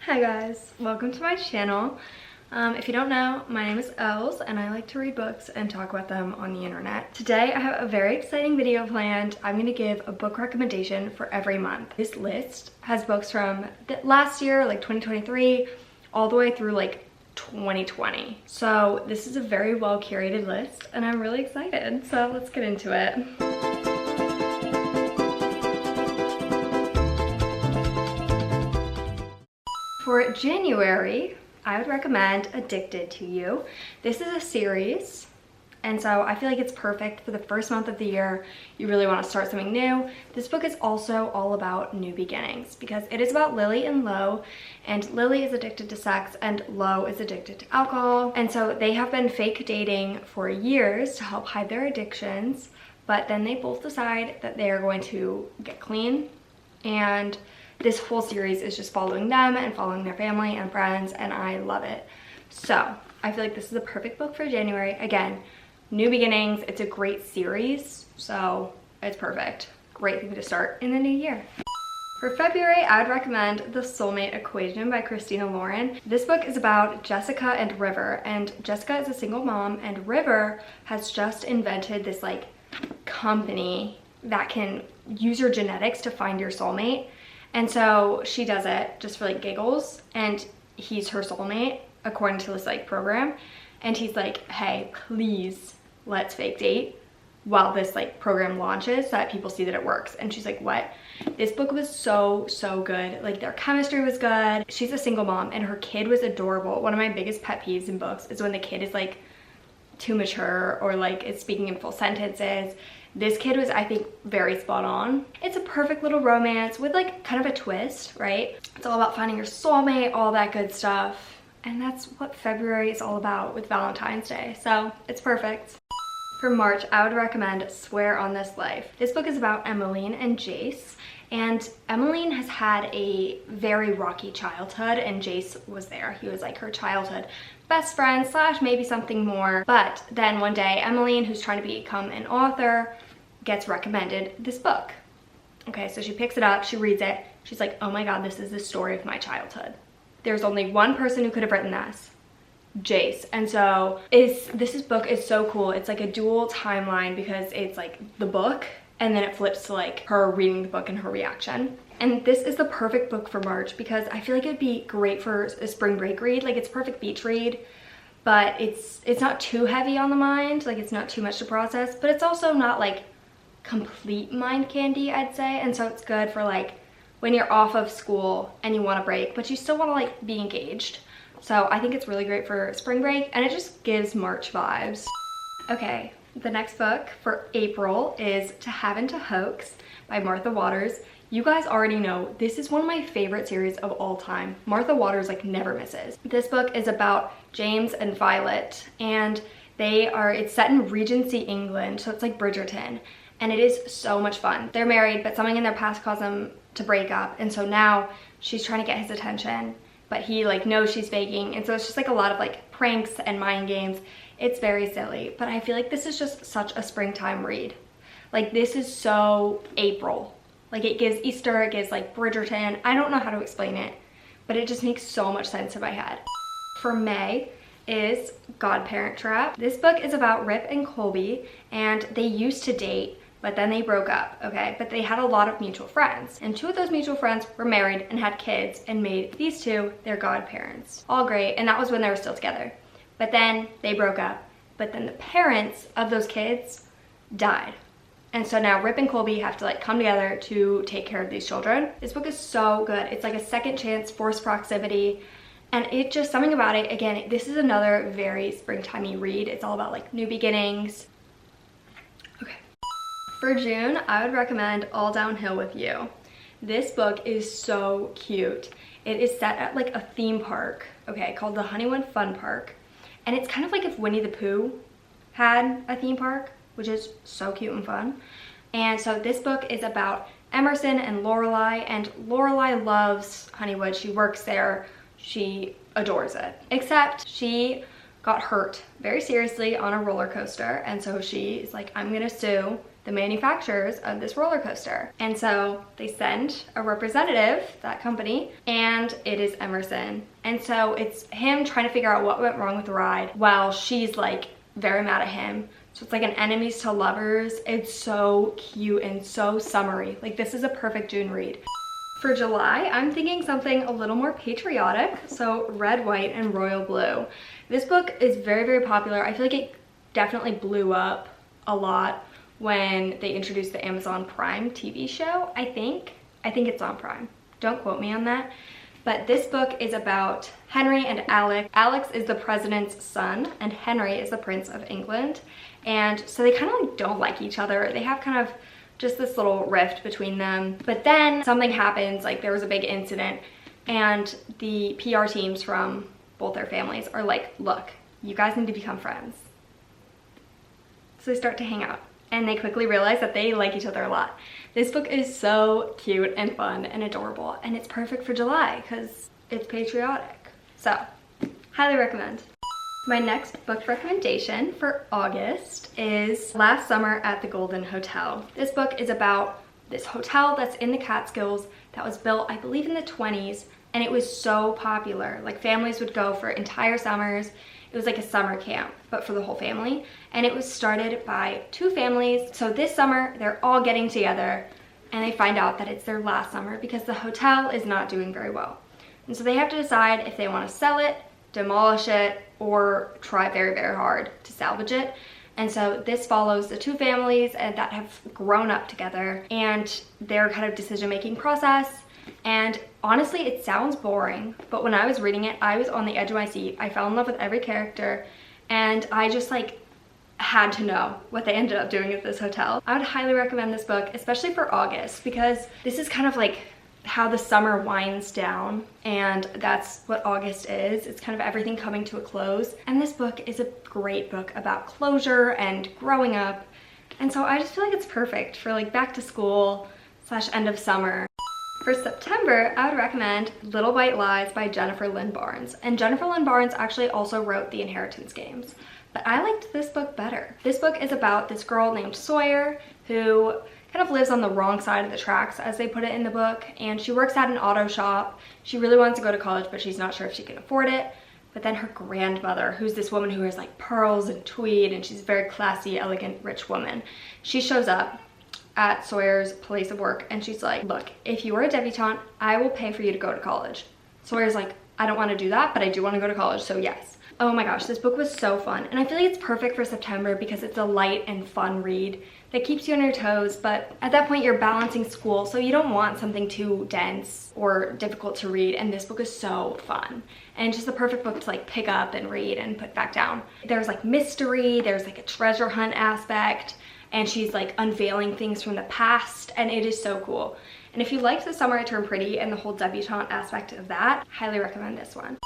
Hi guys, welcome to my channel. If you don't know, my name is Els and I like to read books and talk about them on the internet. Today I have a very exciting video planned. I'm going to give a book recommendation for every month. This list has books from last year, like 2023, all the way through like 2020. So this is a very well curated list and I'm really excited. So let's get into it. For January, I would recommend Addicted to You. This is a series, and so I feel like it's perfect for the first month of the year. You really want to start something new. This book is also all about new beginnings because it is about Lily and Lo, and Lily is addicted to sex and Lo is addicted to alcohol. And so they have been fake dating for years to help hide their addictions, but then they both decide that they are going to get clean, and this whole series is just following them and following their family and friends, and I love it. So I feel like this is a perfect book for January. Again, new beginnings. It's a great series, so it's perfect. Great thing to start in the new year. For February, I would recommend The Soulmate Equation by Christina Lauren. This book is about Jessica and River, and Jessica is a single mom, and River has just invented this like company that can use your genetics to find your soulmate. And so she does it just for like giggles, and he's her soulmate according to this like program. And he's like, hey, please let's fake date while this like program launches so that people see that it works. And she's like, what? This book was so good. Like their chemistry was good. She's a single mom and her kid was adorable. One of my biggest pet peeves in books is when the kid is like too mature or like is speaking in full sentences. This kid was, I think, very spot on. It's a perfect little romance with like kind of a twist, right? It's all about finding your soulmate, all that good stuff. And that's what February is all about with Valentine's Day. So it's perfect. For March, I would recommend Swear on This Life. This book is about Emmeline and Jace. And Emmeline has had a very rocky childhood, and Jace was there. He was like her childhood best friend / maybe something more. But then one day, Emmeline, who's trying to become an author, gets recommended this book. Okay, so she picks it up, she reads it. She's like, oh my God, this is the story of my childhood. There's only one person who could have written this, Jace. And so this book is so cool. It's like a dual timeline because it's like the book and then it flips to like her reading the book and her reaction. And this is the perfect book for March because I feel like it'd be great for a spring break read. Like it's a perfect beach read, but it's not too heavy on the mind. Like it's not too much to process, but it's also not like complete mind candy, I'd say. And so it's good for like when you're off of school and you want a break, but you still want to like be engaged. So I think it's really great for spring break and it just gives March vibes. Okay, the next book for April is To Haven to Hoax by Martha Waters. You guys already know this is one of my favorite series of all time. Martha Waters like never misses. This book is about James and Violet, and it's set in Regency, England, so it's like Bridgerton. And it is so much fun. They're married, but something in their past caused them to break up. And so now she's trying to get his attention, but he like knows she's faking. And so it's just like a lot of like pranks and mind games. It's very silly, but I feel like this is just such a springtime read. Like this is so April. Like it gives Easter, it gives like Bridgerton. I don't know how to explain it, but it just makes so much sense in my head. For May is Godparent Trap. This book is about Rip and Colby, and they used to date, but then they broke up, okay? But they had a lot of mutual friends, and two of those mutual friends were married and had kids and made these two their godparents. All great, and that was when they were still together. But then they broke up, but then the parents of those kids died. And so now Rip and Colby have to like come together to take care of these children. This book is so good. It's like a second chance, forced proximity. And it just, something about it, again, this is another very springtimey read. It's all about like new beginnings. Okay. For June, I would recommend All Downhill with You. This book is so cute. It is set at like a theme park, okay, called the Honeywood Fun Park. And it's kind of like if Winnie the Pooh had a theme park, which is so cute and fun. And so this book is about Emerson and Lorelai loves Honeywood. She works there. She adores it. Except she got hurt very seriously on a roller coaster, and so she is like, I'm gonna sue the manufacturers of this roller coaster. And so they send a representative, that company, and it is Emerson. And so it's him trying to figure out what went wrong with the ride while she's like very mad at him. So it's like an enemies to lovers. It's so cute and so summery. Like, this is a perfect June read. For July, I'm thinking something a little more patriotic. So Red, White, and Royal Blue. This book is very, very popular. I feel like it definitely blew up a lot when they introduced the Amazon Prime TV show, I think. I think it's on Prime. Don't quote me on that. But this book is about Henry and Alex. Alex is the president's son, and Henry is the Prince of England. And so they kind of like don't like each other. They have kind of just this little rift between them. But then something happens, like there was a big incident, and the PR teams from both their families are like, look, you guys need to become friends. So they start to hang out, and they quickly realize that they like each other a lot. This book is so cute and fun and adorable, and it's perfect for July because it's patriotic. So, highly recommend. My next book recommendation for August is Last Summer at the Golden Hotel. This book is about this hotel that's in the Catskills that was built, I believe, in the 20s, and it was so popular. Like, families would go for entire summers. It was like a summer camp, but for the whole family. And it was started by two families. So this summer, they're all getting together, and they find out that it's their last summer because the hotel is not doing very well. And so they have to decide if they want to sell it, demolish it, or try very, very hard to salvage it. And so this follows the two families that have grown up together and their kind of decision-making process. And honestly, it sounds boring, but when I was reading it, I was on the edge of my seat. I fell in love with every character, and I just like had to know what they ended up doing at this hotel. I would highly recommend this book, especially for August, because this is kind of like how the summer winds down, and that's what August is. It's kind of everything coming to a close, and this book is a great book about closure and growing up. And so I just feel like it's perfect for like back to school / end of summer. For September, I would recommend Little White Lies by Jennifer Lynn Barnes. And Jennifer Lynn Barnes actually also wrote The Inheritance Games, but I liked this book better. This book is about this girl named Sawyer who kind of lives on the wrong side of the tracks, as they put it in the book, and she works at an auto shop. She really wants to go to college, but she's not sure if she can afford it. But then her grandmother, who's this woman who wears like pearls and tweed, and she's a very classy, elegant, rich woman, she shows up at Sawyer's place of work, and she's like, look, if you are a debutante, I will pay for you to go to college. Sawyer's like, I don't want to do that, but I do want to go to college, so yes. Oh my gosh, this book was so fun, and I feel like it's perfect for September because it's a light and fun read that keeps you on your toes, but at that point you're balancing school, so you don't want something too dense or difficult to read, and this book is so fun. And just the perfect book to like pick up and read and put back down. There's like mystery, there's like a treasure hunt aspect, and she's like unveiling things from the past, and it is so cool. And if you liked The Summer I Turned Pretty and the whole debutante aspect of that, highly recommend this one.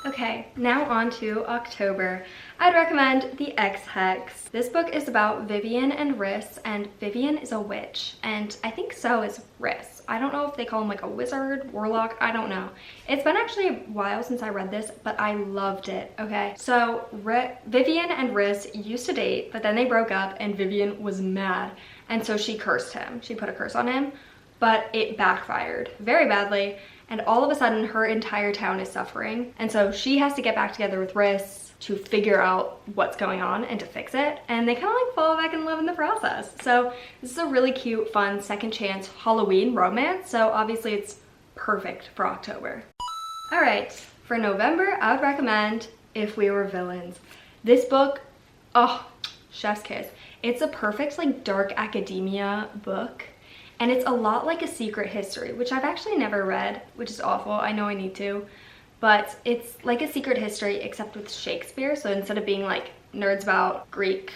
Okay, now on to October. I'd recommend The Ex-Hex. This book is about Vivian and Rhys, and Vivian is a witch, and I think so is Rhys. I don't know if they call him like a wizard, warlock, I don't know. It's been actually a while since I read this, but I loved it, okay? So Vivian and Rhys used to date, but then they broke up, and Vivian was mad, and so she cursed him. She put a curse on him, but it backfired very badly. And all of a sudden, her entire town is suffering. And so she has to get back together with Rhys to figure out what's going on and to fix it. And they kind of like fall back in love in the process. So this is a really cute, fun, second chance Halloween romance. So obviously it's perfect for October. All right, for November, I would recommend If We Were Villains. This book, oh, chef's kiss. It's a perfect like dark academia book. And it's a lot like A Secret History, which I've actually never read, which is awful. I know I need to. But it's like A Secret History except with Shakespeare. So instead of being like nerds about Greek,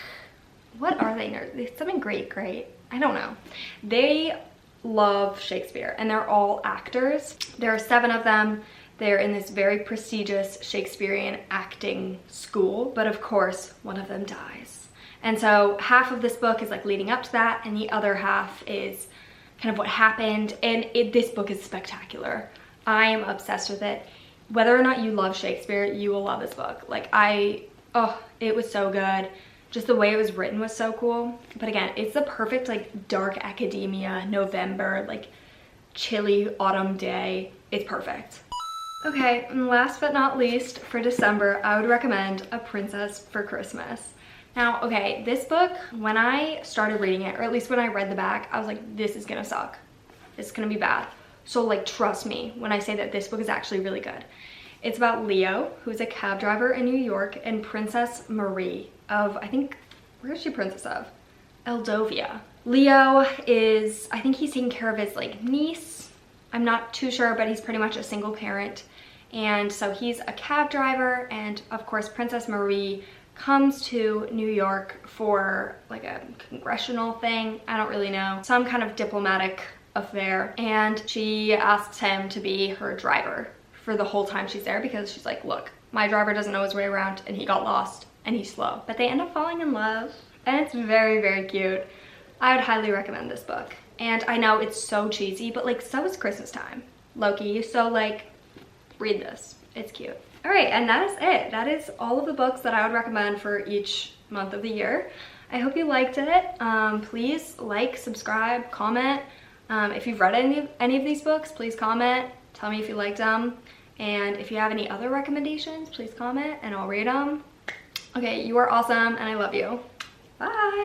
what are they nerds? Something Greek, right? I don't know. They love Shakespeare, and they're all actors. There are 7 of them. They're in this very prestigious Shakespearean acting school, but of course, one of them dies. And so half of this book is like leading up to that, and the other half is kind of what happened, and this book is spectacular. I am obsessed with it. Whether or not you love Shakespeare, you will love this book. Like it was so good. Just the way it was written was so cool. But again, it's the perfect like dark academia, November, like chilly autumn day. It's perfect. Okay, and last but not least, for December, I would recommend A Princess for Christmas. Now, okay, this book, when I started reading it, or at least when I read the back, I was like, this is gonna suck. It's gonna be bad. So like, trust me when I say that this book is actually really good. It's about Leo, who's a cab driver in New York, and Princess Marie of, I think, where is she princess of? Eldovia. Leo is, I think he's taking care of his like niece. I'm not too sure, but he's pretty much a single parent. And so he's a cab driver, and of course Princess Marie comes to New York for like a congressional thing. I don't really know. Some kind of diplomatic affair. And she asks him to be her driver for the whole time she's there because she's like, look, my driver doesn't know his way around and he got lost and he's slow. But they end up falling in love and it's very, very cute. I would highly recommend this book. And I know it's so cheesy, but like so is Christmas time, low-key. So like, read this, it's cute. All right, and that is it. That is all of the books that I would recommend for each month of the year. I hope you liked it. Please like, subscribe, comment. If you've read any of these books, please comment. Tell me if you liked them. And if you have any other recommendations, please comment and I'll read them. Okay, you are awesome and I love you. Bye.